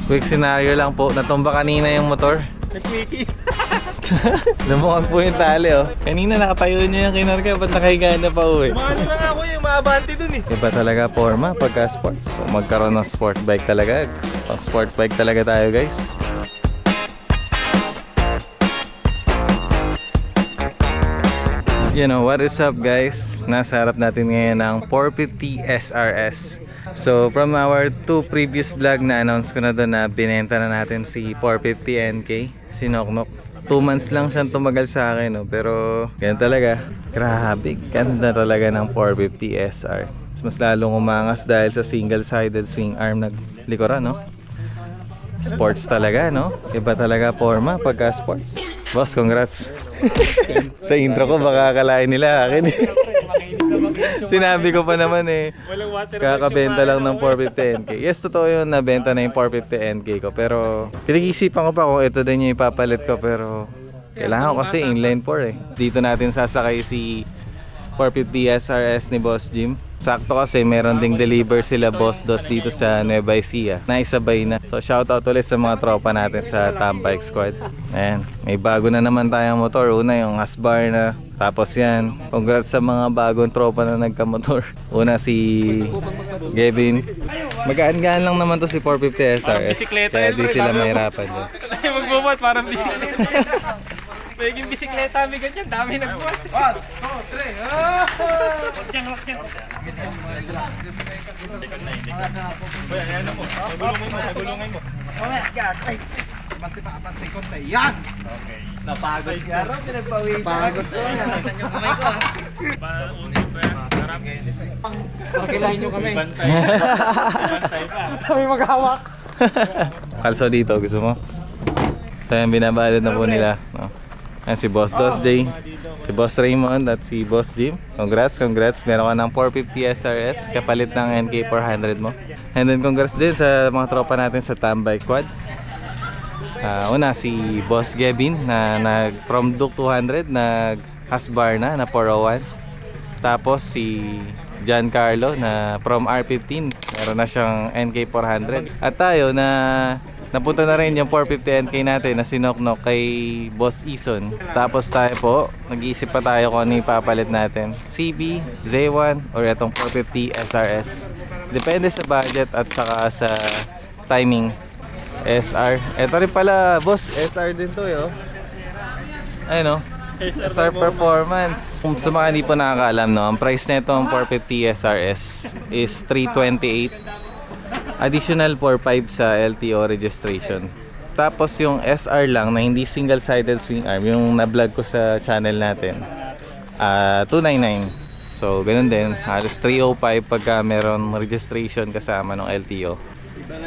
Quick scenario lang po. Natumba kanina yung motor. Nag-quickie. Lumukag po yung tali oh. Kanina nakatayo niya yung kinarga. Ba't nakahiga na pa uwi? Maano lang ako yung maabante dun eh. Iba talaga forma pagka sports. So magkaroon ng sport bike talaga. Pang sport bike talaga tayo guys. You know, what is up guys? Nasa harap natin ngayon ng 450 SRS. So from our 2 previous vlog na announce ko na doon na binenta na natin si 450 NK, si Noknok. 2 months lang siyang tumagal sa akin no? Pero ganyan talaga. Grabe, ganda talaga ng 450 SR. Mas lalong umangas dahil sa single-sided swing arm na likuran no? Sports talaga no? Iba talaga forma pagka sports. Boss, congrats. Sa intro ko baka akalain nila akin. Sinabi ko pa naman eh, kakabenta lang ng 450 NK. Yes, totoo yun, nabenta na yung 450 NK ko. Pero pinag-isipan ko pa kung ito din yung ipapalit ko. Pero kailangan ko kasi inline 4 eh. Dito natin sasakay si 450 SRS ni Boss Jim. Sakto kasi meron ding deliver sila Boss Dos dito sa Nueva Ecija. Naisabay na. So shoutout ulit sa mga tropa natin sa Tambike Squad. Ayan, may bago na naman tayong motor. Una yung Hasbar na. Tapos yan, congrats sa mga bagong tropa na nagka-motor. Una si Gavin. Magaan-gaan lang naman to si 450 SRS. Kaya di sila mahirapan. Magbubot parang bisikleta. Pagiging bisikleta may ganyan, dami nagbuhat. 1, 2, 3. Lakyan. Ayan mo. Gulungin mo. Abante konti. Yan! Okay. Napagod si Aro, pinagpawisan. Napagod ko. Nasaan yung kamay ko ah. Paunti ba yan? Harap. Pakilahin nyo kami. Bantay pa. Kami maghawak. Kalso dito, gusto mo? So yan, binabalot na po nila. Yan si Boss Dos J, si Boss Raymond at si Boss Jim. Congrats. Meron ka ng 450 SRS kapalit ng NK 400 mo. And then congrats din sa mga tropa natin sa Tambike Squad. Una si Boss Gavin na from Duke 200 nag Hasbar na 401. Tapos si John Carlo na from R15 meron na siyang NK 400. At tayo na napunta na rin yung 450 NK natin na sinoknok kay Boss Ison. Tapos tayo po, nag-iisip pa tayo kung ano yung papalit natin. CB, Z1, or itong 450 SRS. Depende sa budget at saka sa timing. SR. Ito rin pala, boss, SR din to yo. Ayun o. SR Performance. Kung sa mga hindi po nakakaalam no, ang price nito ng 450 SRS is 328. Additional 4.5 sa LTO registration. Tapos yung SR lang na hindi single-sided swing arm, yung na-vlog ko sa channel natin, 299. So ganun din, halos 305 pagka meron registration kasama ng LTO.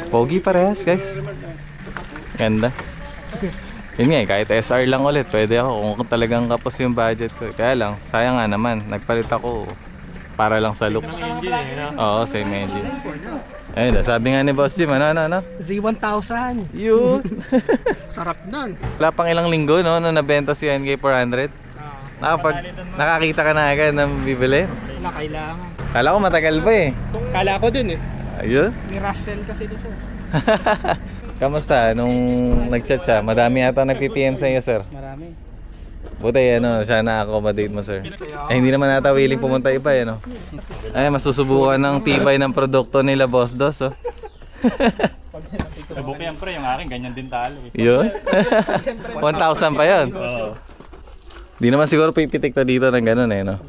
Pogi parehas guys. Ganda. Yun nga kahit SR lang ulit, pwede ako kung talagang kapos yung budget ko. Kaya lang, sayang nga naman, nagpalit ako para lang sa looks. Oo, same engine. Ayun, sabi nga ni Boss Jim, ano? Z1000. Yun. Sarap nun. Wala pang ilang linggo, no, nung nabenta si NK 400. Nakakita ka na agad ng bibili? Na kailangan. Kala ko matagal pa eh. Kala ko dun eh. Ayun. Ni Russell kasi dito. Kamusta? Nung nag-chat siya, madami ata nag-PPM sa iyo, sir. Marami. Buti siya na-accommodate mo, sir. Hindi naman nata willing pumunta iba no? Ay, masusubukan ng tibay ng produkto nila Boss Dos Subok yan pre, yung akin ganyan din talo eh. Yun? 1,000 pa yun? Oo. Di naman siguro pipitik to dito ng ganun no?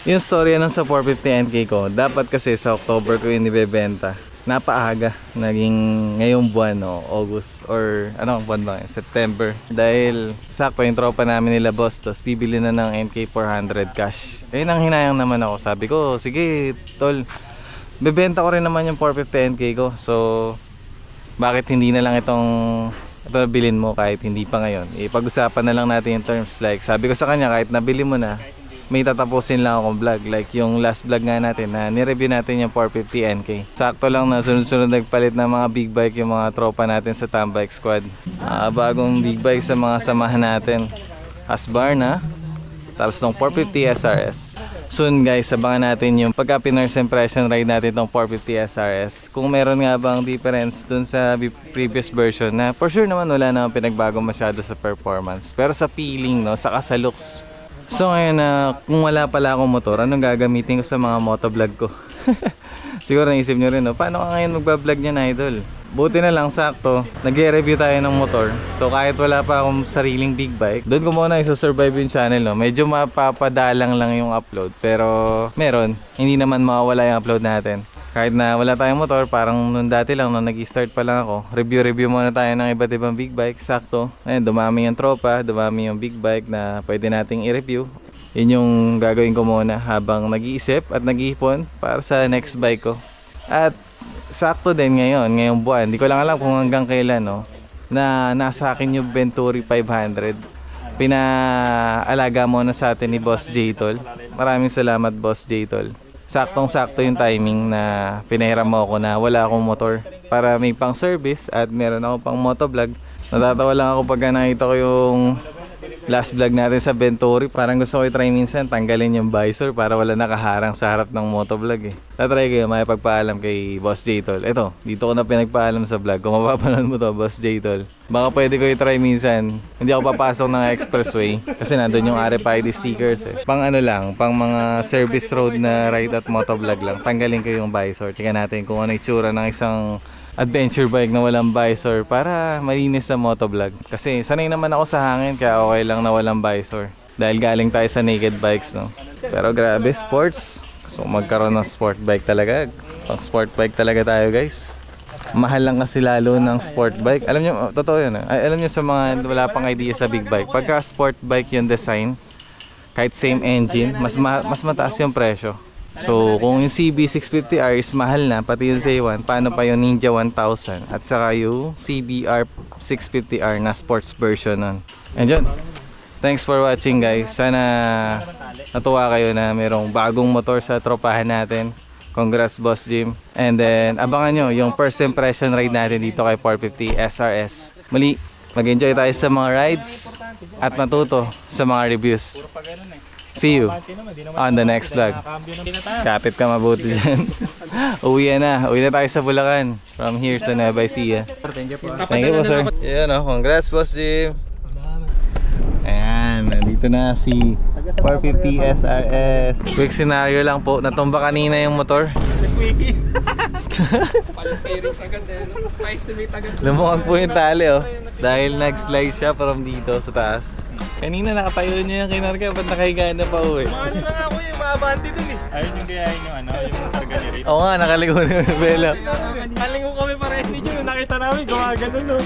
Yung story nun sa 450 NK ko, dapat kasi sa October ko yung ibebenta. Napaaga, naging ngayong buwan August or anong buwan ba? September. Dahil sakto yung tropa namin nila Boss Dos bibili na ng NK 400 cash. Ayun ang hinayang naman ako. Sabi ko, sige tol, bebenta ko rin naman yung 450 NK ko. So bakit hindi na lang ito bilhin mo kahit hindi pa ngayon. Ipag-usapan na lang natin yung terms. Like sabi ko sa kanya, kahit nabili mo na, may tatapusin lang akong vlog. Like yung last vlog nga natin na nireview natin yung 450 NK. Sakto lang na sunod-sunod nagpalit ng mga big bike yung mga tropa natin sa Tambike Squad. Bagong big bike sa mga samahan natin. Hasbar na tapos tong 450 SRS. Soon guys, abangan natin yung pagka-first impression ride natin tong 450 SRS. Kung meron nga bang difference dun sa previous version na for sure naman wala namang pinagbago masyado sa performance. Pero sa feeling, no, saka sa looks. So ngayon na kung wala pala akong motor, anong gagamitin ko sa mga motovlog ko? Siguro naisip nyo rin, no? Paano ka ngayon magbablog niyan, idol? Buti na lang sakto, nag-review tayo ng motor. So kahit wala pa akong sariling big bike, doon ko muna iso-survive yung channel, no? Medyo mapapadalang lang yung upload, pero meron, hindi naman mawawala yung upload natin. Kahit na wala tayong motor, parang nung dati lang, nung nag-start pa lang ako, review muna tayo ng iba't ibang big bike. Sakto, ayun, dumami yung tropa, dumami yung big bike na pwede nating i-review. Yun yung gagawin ko muna habang nag-iisip at nag-iipon para sa next bike ko. At sakto din ngayong buwan, hindi ko lang alam kung hanggang kailan, no, na nasa akin yung Venturi 500. Pinaalaga mo na sa atin ni Boss J-Tol. Maraming salamat, Boss J-Tol. Saktong-sakto yung timing na pinahiram mo ako na wala akong motor para may pang service at meron ako pang motovlog. Natatawa lang ako pag nakita ko yung last vlog natin sa Venturi. Parang gusto ko i-try minsan tanggalin yung visor para wala nakaharang sa harap ng motovlog eh. Tatry ko may pagpaalam kay Boss J-Tol. Eto, dito ko na pinagpaalam sa vlog. Kung mapapanood mo to, Boss J-Tol, baka pwede ko i-try minsan. Hindi ako papasok ng expressway kasi nandun yung RFID stickers eh. Pang ano lang, pang mga service road na ride at motovlog lang. Tanggalin ko yung visor. Tingnan natin kung ano itsura ng isang adventure bike na walang visor para malinis sa motovlog. Kasi sanay naman ako sa hangin kaya okay lang na walang visor. Dahil galing tayo sa naked bikes, no. Pero grabe, sports. So magkaroon ng sport bike talaga. Pang sport bike talaga tayo, guys. Mahal lang kasi lalo ng sport bike. Alam nyo, totoo yun. Alam nyo sa mga wala pang idea sa big bike. Pagka sport bike yung design, kahit same engine, mas mataas yung presyo. So kung yung CB650R is mahal na, pati yung Z1, paano pa yung Ninja 1000 at saka yung CBR 650R na sports version nun. And yun, thanks for watching guys. Sana natuwa kayo na merong bagong motor sa tropahan natin. Congrats Boss Jim. And then abangan nyo yung first impression ride natin dito kay 450 SRS. Muli, mag-enjoy tayo sa mga rides at matuto sa mga reviews. See you on the next vlog. Kapit ka mabuti dyan. Uwi na tayo sa Bulacan. From here sa Nueva Ecija. Thank you po sir. Yan o, congrats Boss Jim. Ayan, nandito na si 450 SRS. Quick scenario lang po, natumba kanina yung motor. Lumukag po yung tali oh. Dahil nag-slide siya from dito sa taas. Kanina nakatayo niya yung kinarga, ba't nakahiga na pa uwi? Ano lang ako yung maabante dun eh. Ayun yung gayahin yung ano, yung karga ni Rito. Oo nga, nakaligo na yung bela. Nakalingo kami parehas ni Jun, nakita namin, gumagano no.